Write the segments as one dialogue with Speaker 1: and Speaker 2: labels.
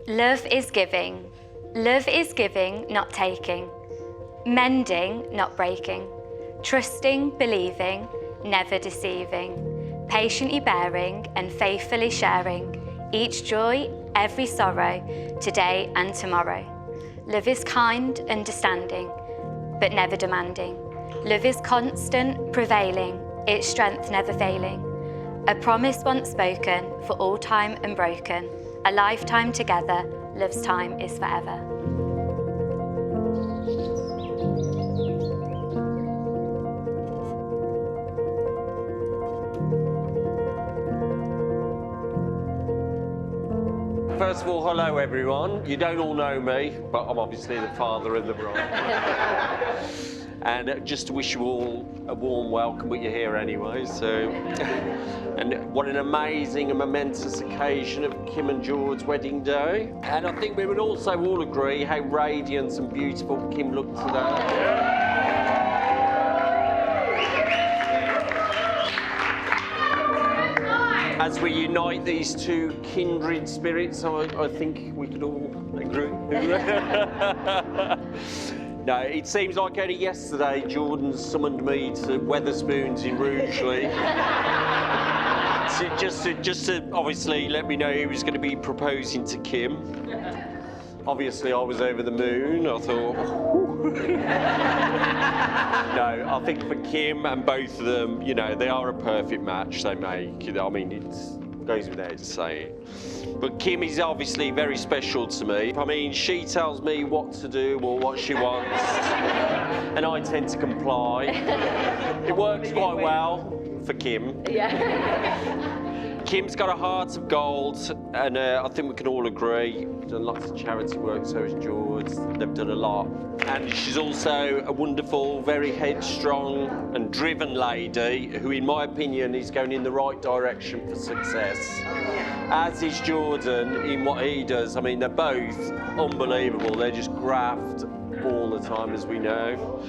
Speaker 1: Love is giving. Love is giving, not taking. Mending, not breaking. Trusting, believing, never deceiving. Patiently bearing and faithfully sharing. Each joy, every sorrow, today and tomorrow. Love is kind, understanding, but never demanding. Love is constant, prevailing, its strength never failing. A promise once spoken, for all time unbroken. A lifetime together, love's time is forever.
Speaker 2: First of all, hello everyone. You don't all know me, but I'm obviously the father of the bride. And just to wish you all a warm welcome, but you're here anyway, so. And what an amazing and momentous occasion of Kim and George's wedding day. And I think we would also all agree how radiant and beautiful Kim looked today. As we unite these two kindred spirits, I think we could all agree. No, it seems like only yesterday Jordan summoned me to Wetherspoons in Rugeley. just to obviously let me know he was going to be proposing to Kim. Obviously, I was over the moon. I thought, no, I think for Kim and both of them, you know, they are a perfect match they make. I mean, it goes without saying. But Kim is obviously very special to me. I mean, she tells me what to do or what she wants, and I tend to comply. It works quite well for Kim. Yeah. Kim's got a heart of gold, and I think we can all agree. Done lots of charity work, so has George. They've done a lot. And she's also a wonderful, very headstrong and driven lady who, in my opinion, is going in the right direction for success. As is Jordan in what he does. I mean, they're both unbelievable. They just graft all the time, as we know.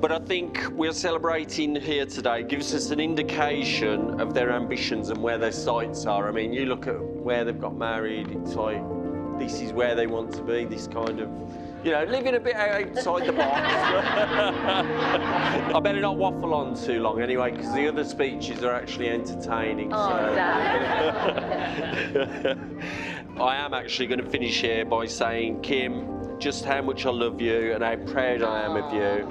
Speaker 2: But I think we're celebrating here today gives us an indication of their ambitions and where their sights are. I mean, you look at where they've got married, it's like, this is where they want to be, this kind of, you know, living a bit outside the box. I better not waffle on too long anyway, because the other speeches are actually entertaining.
Speaker 1: Oh,
Speaker 2: so.
Speaker 1: Dad.
Speaker 2: I am actually going to finish here by saying, Kim, just how much I love you and how proud I am of you.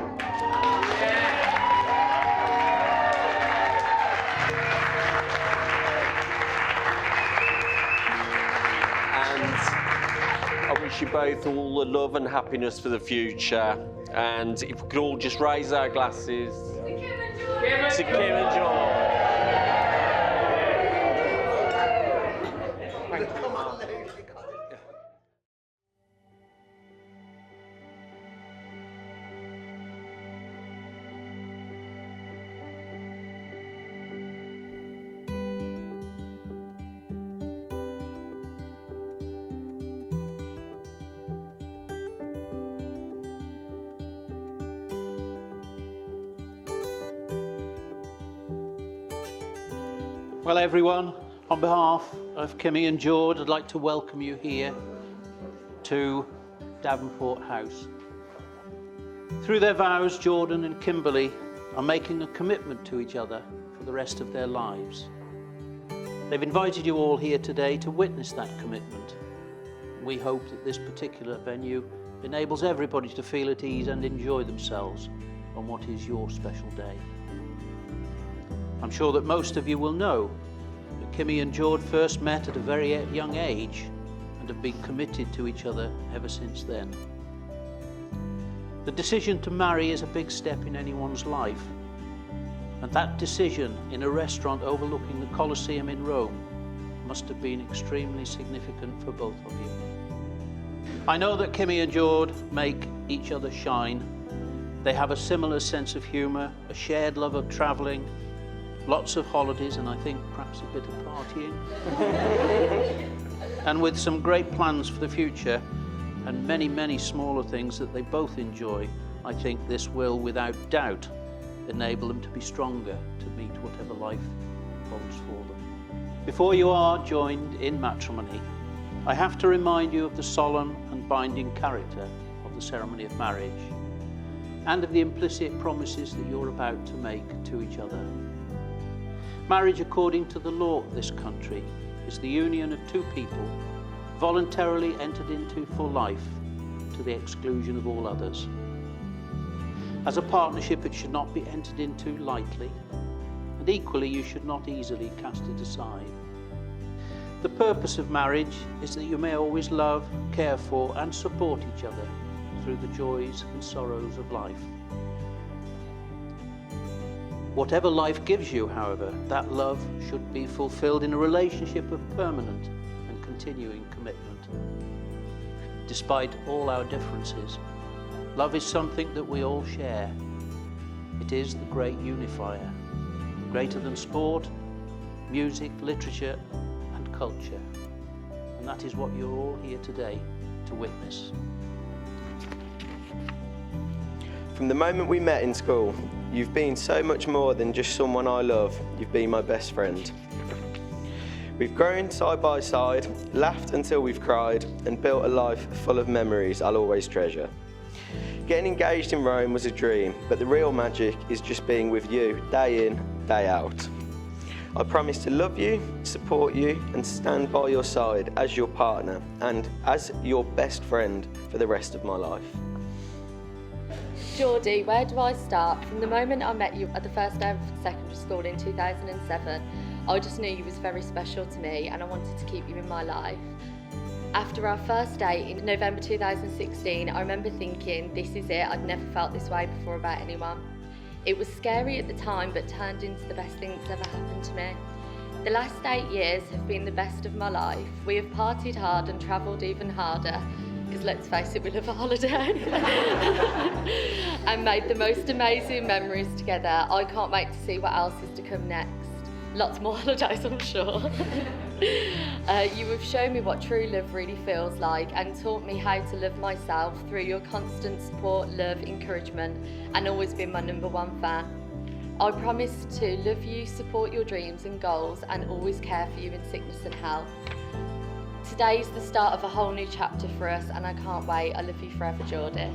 Speaker 2: I wish you both all the love and happiness for the future. And if we could all just raise our glasses to Kim and George.
Speaker 3: Well, everyone, on behalf of Kimmy and George, I'd like to welcome you here to Davenport House. Through their vows, Jordan and Kimberly are making a commitment to each other for the rest of their lives. They've invited you all here today to witness that commitment. We hope that this particular venue enables everybody to feel at ease and enjoy themselves on what is your special day. I'm sure that most of you will know that Kimmy and George first met at a very young age and have been committed to each other ever since then. The decision to marry is a big step in anyone's life, and that decision in a restaurant overlooking the Colosseum in Rome must have been extremely significant for both of you. I know that Kimmy and George make each other shine. They have a similar sense of humour, a shared love of travelling, lots of holidays, and I think perhaps a bit of partying. And with some great plans for the future and many, many smaller things that they both enjoy, I think this will, without doubt, enable them to be stronger to meet whatever life holds for them. Before you are joined in matrimony, I have to remind you of the solemn and binding character of the ceremony of marriage and of the implicit promises that you're about to make to each other. Marriage, according to the law of this country, is the union of two people voluntarily entered into for life to the exclusion of all others. As a partnership, it should not be entered into lightly, and equally you should not easily cast it aside. The purpose of marriage is that you may always love, care for, and support each other through the joys and sorrows of life. Whatever life gives you, however, that love should be fulfilled in a relationship of permanent and continuing commitment. Despite all our differences, love is something that we all share. It is the great unifier, greater than sport, music, literature, and culture. And that is what you're all here today to witness.
Speaker 4: From the moment we met in school, you've been so much more than just someone I love. You've been my best friend. We've grown side by side, laughed until we've cried, and built a life full of memories I'll always treasure. Getting engaged in Rome was a dream, but the real magic is just being with you day in, day out. I promise to love you, support you, and stand by your side as your partner and as your best friend for the rest of my life.
Speaker 5: Geordie, where do I start? From the moment I met you at the first day of secondary school in 2007, I just knew you was very special to me and I wanted to keep you in my life. After our first date in November 2016, I remember thinking, this is it, I'd never felt this way before about anyone. It was scary at the time, but turned into the best thing that's ever happened to me. The last 8 years have been the best of my life. We have partied hard and travelled even harder, because let's face it, we love a holiday, and made the most amazing memories together. I can't wait to see what else is to come next. Lots more holidays, I'm sure. You have shown me what true love really feels like and taught me how to love myself through your constant support, love, encouragement, and always been my #1 fan. I promise to love you, support your dreams and goals, and always care for you in sickness and health. Today is the start of a whole new chapter for us, and I can't wait. I love you forever, Geordie.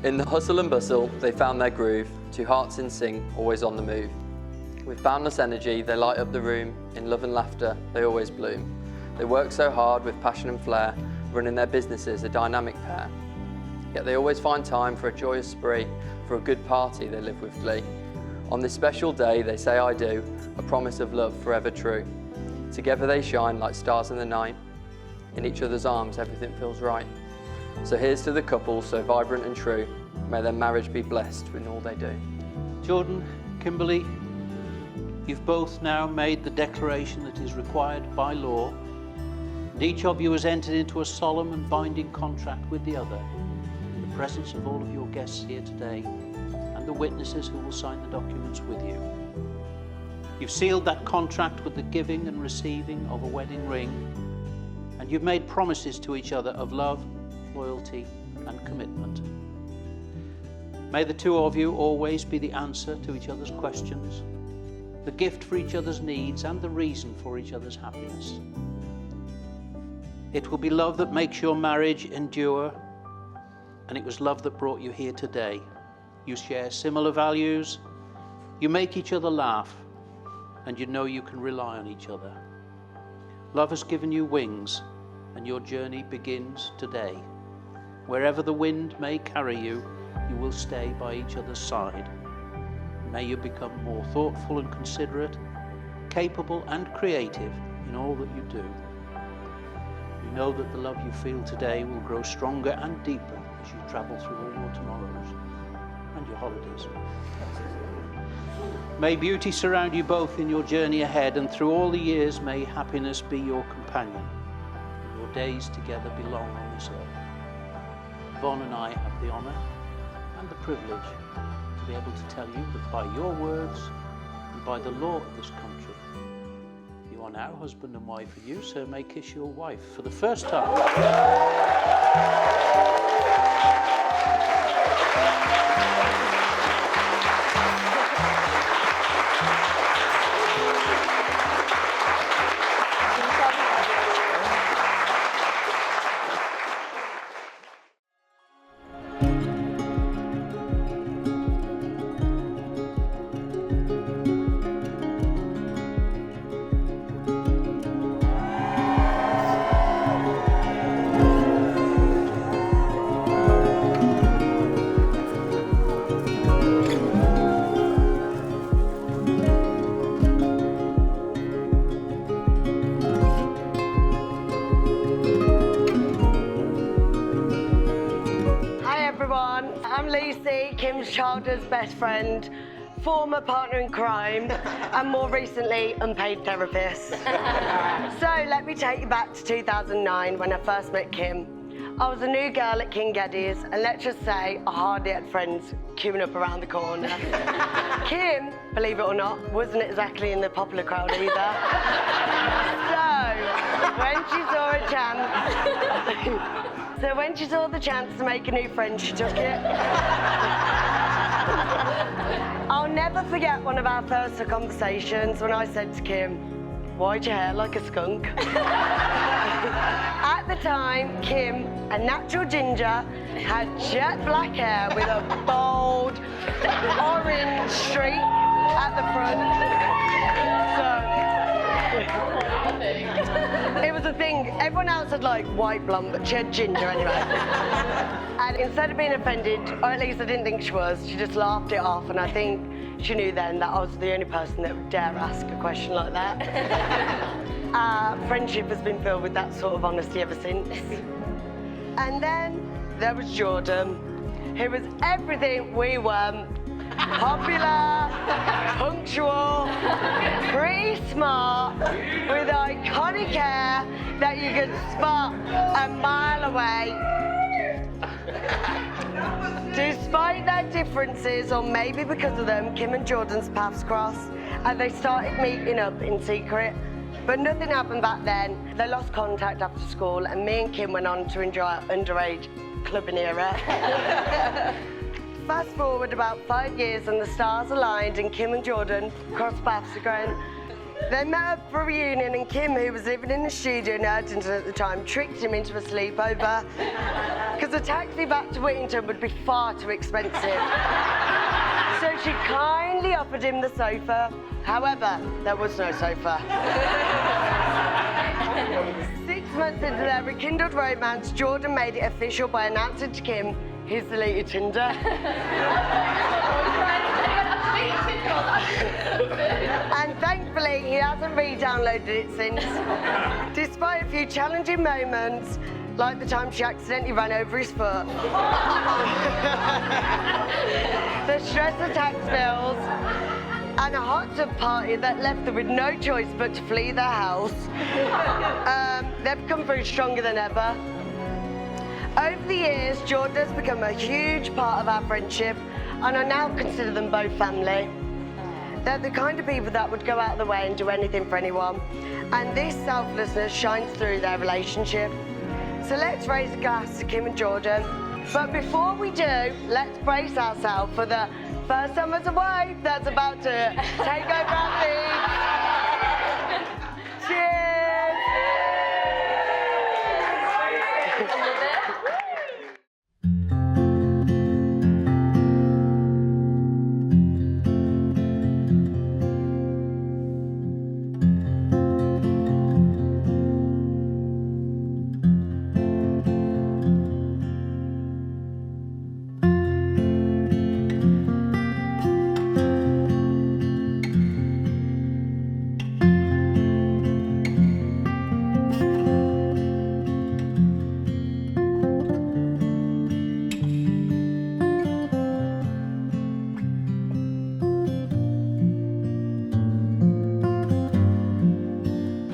Speaker 6: In the hustle and bustle, they found their groove, two hearts in sync, always on the move. With boundless energy, they light up the room. In love and laughter, they always bloom. They work so hard with passion and flair, running their businesses a dynamic pair. Yet they always find time for a joyous spree, for a good party they live with glee. On this special day, they say I do, a promise of love forever true. Together they shine like stars in the night. In each other's arms, everything feels right. So here's to the couple so vibrant and true. May their marriage be blessed in all they do.
Speaker 3: Jordan, Kimberly, you've both now made the declaration that is required by law, and each of you has entered into a solemn and binding contract with the other in the presence of all of your guests here today and the witnesses who will sign the documents with you. You've sealed that contract with the giving and receiving of a wedding ring, and you've made promises to each other of love, loyalty, and commitment. May the two of you always be the answer to each other's questions, the gift for each other's needs, and the reason for each other's happiness. It will be love that makes your marriage endure, and it was love that brought you here today. You share similar values, you make each other laugh, and you know you can rely on each other. Love has given you wings, and your journey begins today. Wherever the wind may carry you, you will stay by each other's side. May you become more thoughtful and considerate, capable and creative in all that you do. You know that the love you feel today will grow stronger and deeper as you travel through all your tomorrows and your holidays. May beauty surround you both in your journey ahead, and through all the years may happiness be your companion. Your days together belong on this earth. Yvonne and I have the honour and the privilege to be able to tell you that by your words and by the law of this country, you are now husband and wife, and you, sir, may kiss your wife for the first time.
Speaker 7: Lucy, Kim's childhood's best friend, former partner in crime, and more recently, unpaid therapist. So let me take you back to 2009 when I first met Kim. I was a new girl at King Geddes, and let's just say I hardly had friends queuing up around the corner. Kim, believe it or not, wasn't exactly in the popular crowd either. So when she saw the chance to make a new friend, she took it. I'll never forget one of our first conversations when I said to Kim, "Why'd your hair like a skunk?" At the time, Kim, a natural ginger, had jet black hair with a bold orange streak at the front. So, it was a thing. Everyone else had like white blonde, but she had ginger anyway. And instead of being offended, or at least I didn't think she was, she just laughed it off, and I think she knew then that I was the only person that would dare ask a question like that. Our friendship has been filled with that sort of honesty ever since. And then there was Jordan, who was everything we weren't. Popular, punctual, pretty smart, with iconic hair that you could spot a mile away. Despite their differences, or maybe because of them, Kim and Jordan's paths crossed, and they started meeting up in secret. But nothing happened back then. They lost contact after school, and me and Kim went on to enjoy our underage clubbing era. Fast forward about 5 years and the stars aligned and Kim and Jordan crossed paths again. They met up for a reunion and Kim, who was living in the studio in Erdington at the time, tricked him into a sleepover because a taxi back to Whittington would be far too expensive. So she kindly offered him the sofa. However, there was no sofa. 6 months into their rekindled romance, Jordan made it official by announcing to Kim he's deleted Tinder. And thankfully, he hasn't re-downloaded it since. Despite a few challenging moments, like the time she accidentally ran over his foot. The stress of tax bills, and a hot tub party that left them with no choice but to flee their house. They've come through stronger than ever. Over the years, Jordan has become a huge part of our friendship, and I now consider them both family. They're the kind of people that would go out of the way and do anything for anyone, and this selflessness shines through their relationship. So let's raise a glass to Kim and Jordan. But before we do, let's brace ourselves for the first time as a wife that's about to take over our feet. Cheers!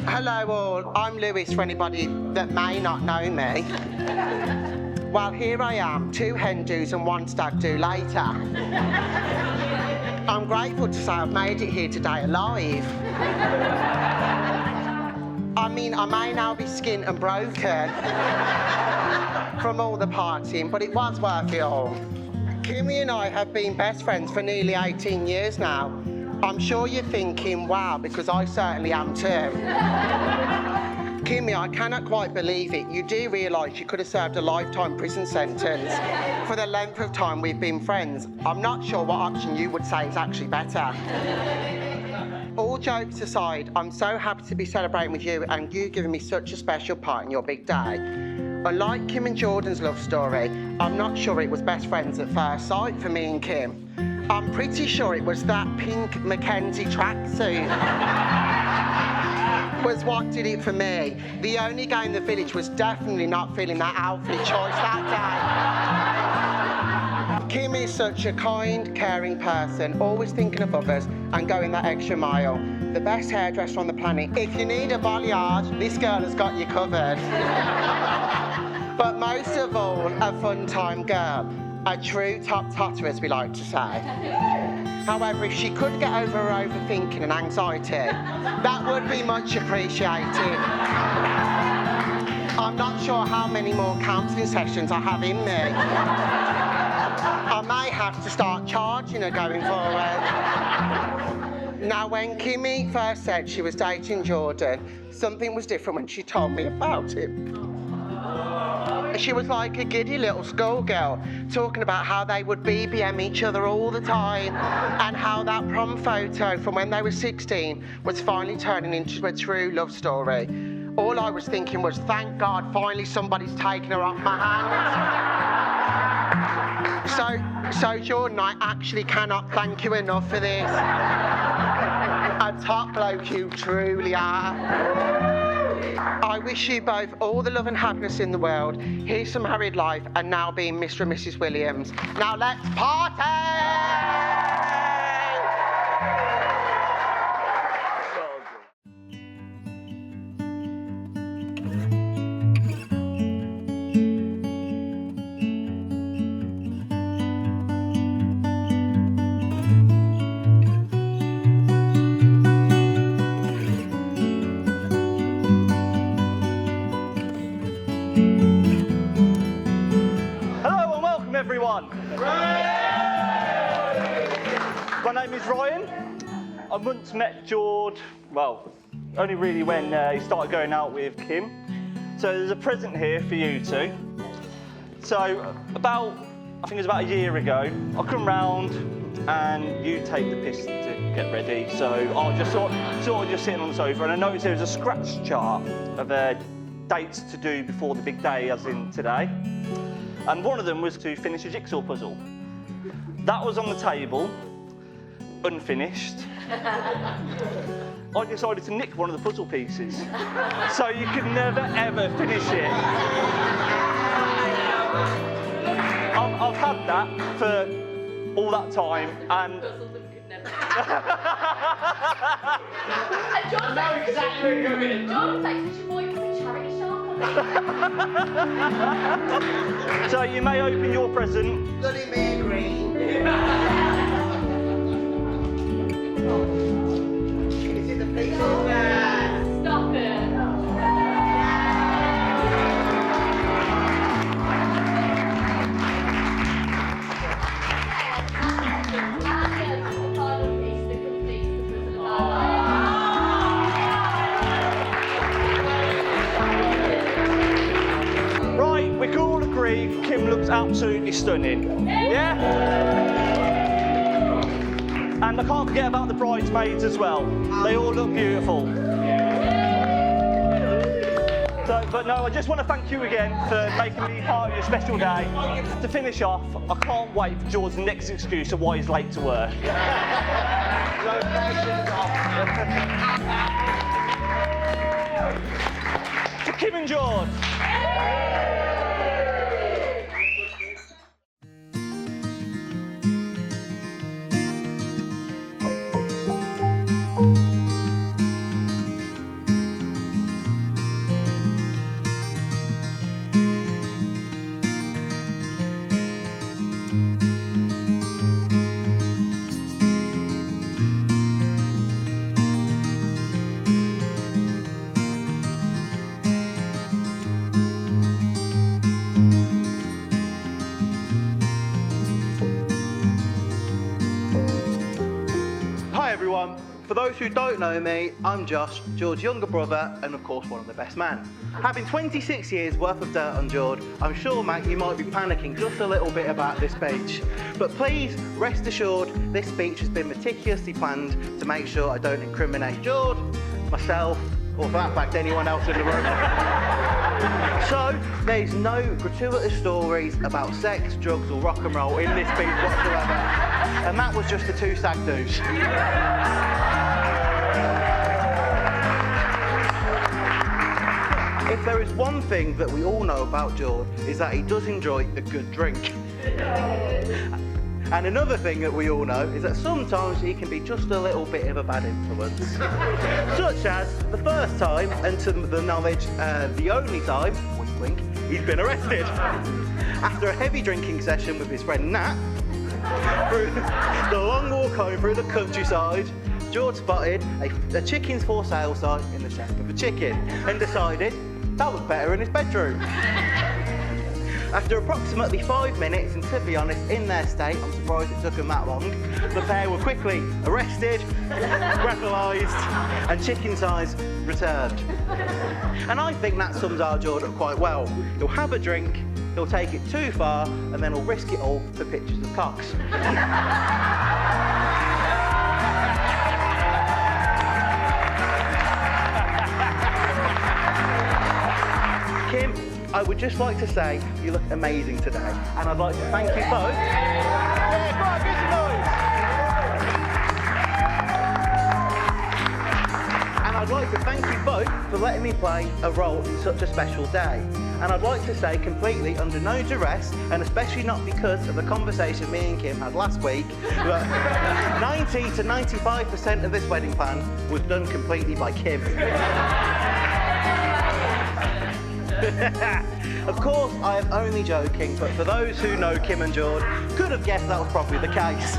Speaker 8: Hello all, I'm Lewis for anybody that may not know me. Well, here I am, 2 hen do's and 1 stag do later. I'm grateful to say I've made it here today alive. I mean, I may now be skint and broken from all the partying, but it was worth it all. Kimmy and I have been best friends for nearly 18 years now. I'm sure you're thinking, wow, because I certainly am too. Kimmy, I cannot quite believe it. You do realise you could have served a lifetime prison sentence for the length of time we've been friends. I'm not sure what option you would say is actually better. All jokes aside, I'm so happy to be celebrating with you and you giving me such a special part in your big day. Unlike Kim and Jordan's love story, I'm not sure it was best friends at first sight for me and Kim. I'm pretty sure it was that pink Mackenzie tracksuit was what did it for me. The only guy in the village was definitely not feeling that outfit choice that day. Kim is such a kind, caring person, always thinking of others and going that extra mile. The best hairdresser on the planet. If you need a balayage, this girl has got you covered. But most of all, a fun-time girl. A true top-totter, as we like to say. However, if she could get over her overthinking and anxiety, that would be much appreciated. I'm not sure how many more counselling sessions I have in me. I may have to start charging her going forward. Now, when Kimmy first said she was dating Jordan, something was different when she told me about it. She was like a giddy little schoolgirl, talking about how they would BBM each other all the time, and how that prom photo from when they were 16 was finally turning into a true love story. All I was thinking was, thank God, finally somebody's taken her off my hands. So Jordan, I actually cannot thank you enough for this. A top bloke you truly are. I wish you both all the love and happiness in the world. Here's some married life, and now being Mr. and Mrs. Williams. Now let's party!
Speaker 9: Everyone. My name is Ryan. I once met George, well, only really when he started going out with Kim. So there's a present here for you two. So I think it was about a year ago, I come round and you take the piss to get ready. So I was just sort of just sitting on the sofa, and I noticed there was a scratch chart of dates to do before the big day, as in today. And one of them was to finish a jigsaw puzzle. That was on the table, unfinished. I decided to nick one of the puzzle pieces, so you could never ever finish it. I've had that for all that time, and
Speaker 5: John knows exactly where you're going. John takes your boy from a charity shop.
Speaker 9: So you may open your present.
Speaker 8: Bloody me green. Is it the piece of
Speaker 5: Stop it.
Speaker 9: Kim looks absolutely stunning. Yeah? And I can't forget about the bridesmaids as well. They all look beautiful. But no, I just want to thank you again for making me part of your special day. To finish off, I can't wait for George's next excuse of why he's late to work. To Kim and George.
Speaker 10: For those who don't know me, I'm Josh, George's younger brother, and of course one of the best man. Having 26 years worth of dirt on George, I'm sure, mate, you might be panicking just a little bit about this speech. But please, rest assured, this speech has been meticulously planned to make sure I don't incriminate George, myself, or for that fact, anyone else in the room. So, there's no gratuitous stories about sex, drugs, or rock and roll in this speech whatsoever. And that was just the two stag do's. If there is one thing that we all know about George, is that he does enjoy a good drink. And another thing that we all know is that sometimes he can be just a little bit of a bad influence. Such as the first time, and to the knowledge, the only time, wink wink, he's been arrested. After a heavy drinking session with his friend Nat, through the long walk home through the countryside, George spotted a chickens for sale sign in the shape of a chicken and decided that was better in his bedroom. After approximately 5 minutes, and to be honest, in their state, I'm surprised it took them that long, the pair were quickly arrested, breathalyzed, and chicken size returned. And I think that sums our George up quite well. He'll have a drink, he'll take it too far, and then he'll risk it all for pictures of cocks. Kim, I would just like to say you look amazing today, and I'd like to thank you both. Yeah, come on, give some noise. And I'd like to thank you both for letting me play a role in such a special day. And I'd like to say completely under no duress, and especially not because of the conversation me and Kim had last week, that 90 to 95% of this wedding plan was done completely by Kim. Of course, I am only joking, but for those who know Kim and George, could have guessed that was probably the case.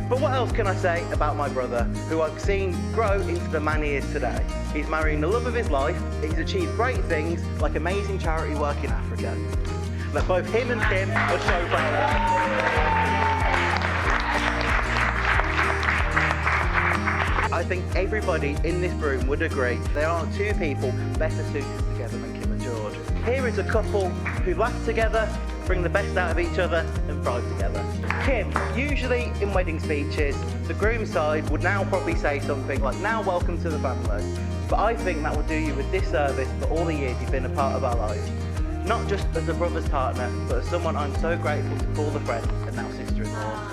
Speaker 10: But what else can I say about my brother, who I've seen grow into the man he is today? He's marrying the love of his life, he's achieved great things like amazing charity work in Africa. That both him and Kim are so proud of. I think everybody in this room would agree there aren't two people better suited together than Kim and George. Here is a couple who laugh together, bring the best out of each other and thrive together. Kim, usually in wedding speeches, the groom's side would now probably say something like, "Now welcome to the family." But I think that would do you a disservice for all the years you've been a part of our lives. Not just as a brother's partner, but as someone I'm so grateful to call a friend and now sister-in-law.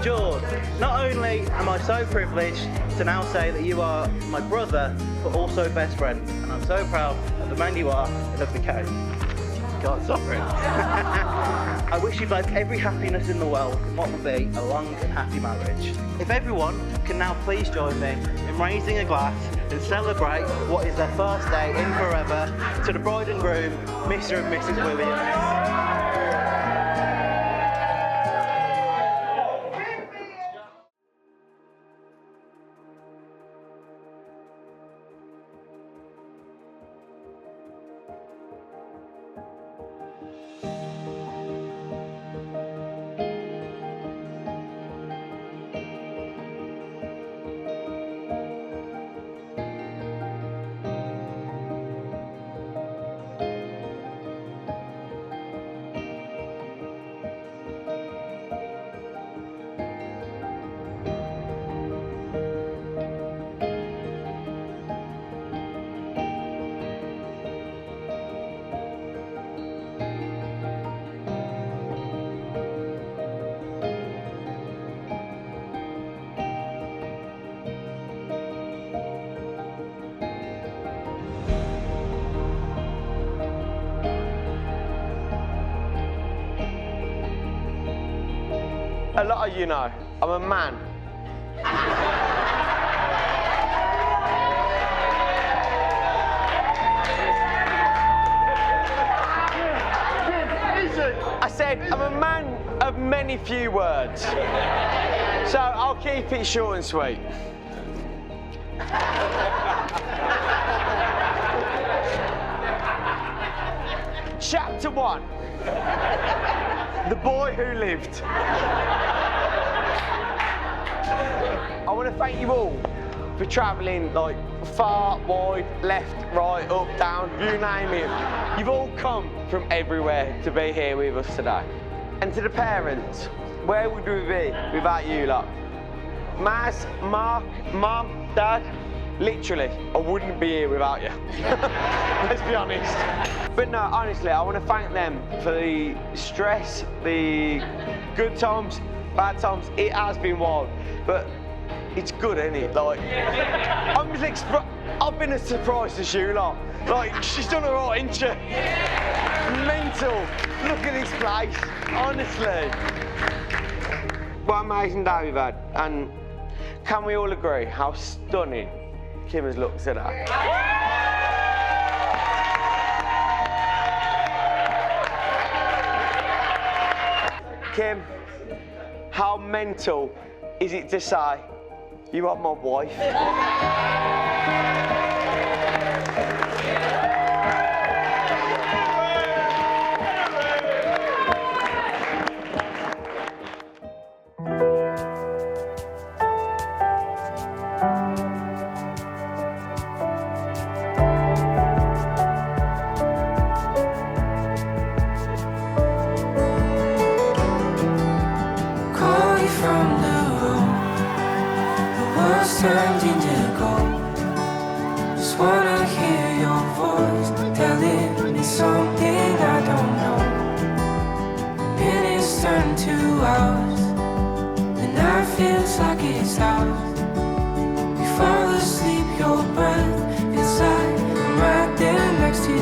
Speaker 10: George, not only am I so privileged to now say that you are my brother, but also best friend, and I'm so proud of the man you are and of the cake. God, sorry. I wish you both every happiness in the world in what will be a long and happy marriage. If everyone can now please join me in raising a glass and celebrate what is their first day in forever to the bride and groom, Mr. and Mrs. Williams.
Speaker 4: A lot of you know, I'm a man. I said I'm a man of many few words. So I'll keep it short and sweet. Chapter 1. The boy who lived. I want to thank you all for travelling like far, wide, left, right, up, down, you name it. You've all come from everywhere to be here with us today. And to the parents, where would we be without you lot? Maz, Mark, Mum, Dad, literally, I wouldn't be here without you. Let's be honest. But no, honestly, I want to thank them for the stress, the good times, bad times. It has been wild. But it's good, isn't it? Like, I've been as surprised as you lot. Like, she's done all right, isn't she? Mental. Look at this place, honestly. What an amazing day we've had, and can we all agree how stunning Kim has looked today? Kim, how mental is it to say you are my wife?
Speaker 11: Turned into gold. Just wanna hear your voice telling me something I don't know. Minutes turn to hours, the night feels like it's ours. We fall asleep, your breath feels like I'm right there next to you.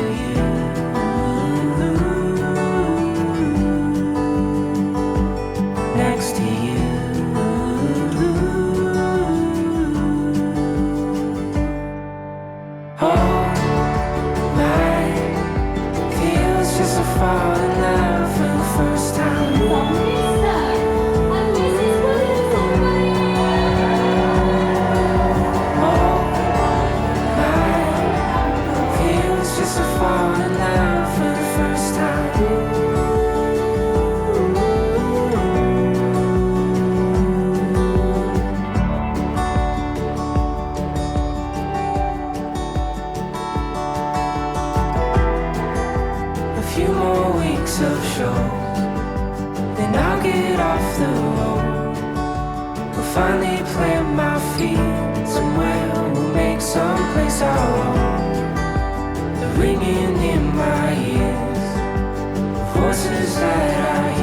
Speaker 11: Next to you. Fall in love for the first time. Feels just to fall in love for the first time. Few more weeks of shows, then I'll get off the road. We'll finally plant my feet somewhere, we'll make some place our own. The ringing in my ears, the voices that I hear.